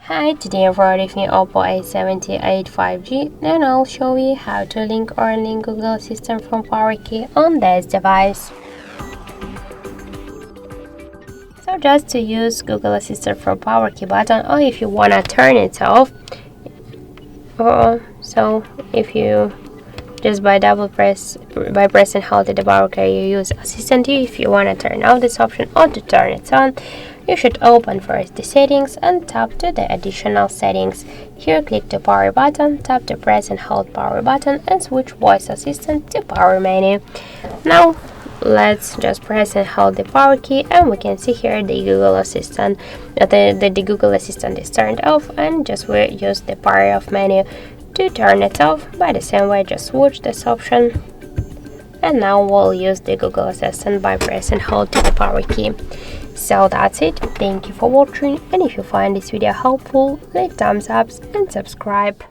Hi, today I'm reviewing Oppo A78 5G and I'll show you how to link or unlink Google Assistant from PowerKey on this device. So just to use Google Assistant from PowerKey button, or if you wanna turn it off, so if you just by pressing hold the power key you use Assistant. If you wanna turn off this option or to turn it on, you should open first the settings and tap to the additional settings. Here click the power button, tap the press and hold power button and switch voice assistant to power menu. Now let's just press and hold the power key and we can see here the Google Assistant. The Google Assistant is turned off, and just we use the power off menu to turn it off. By the same way, just switch this option. And now we'll use the Google Assistant by pressing hold to the power key. So that's it. Thank you for watching, and if you find this video helpful, leave thumbs up and subscribe.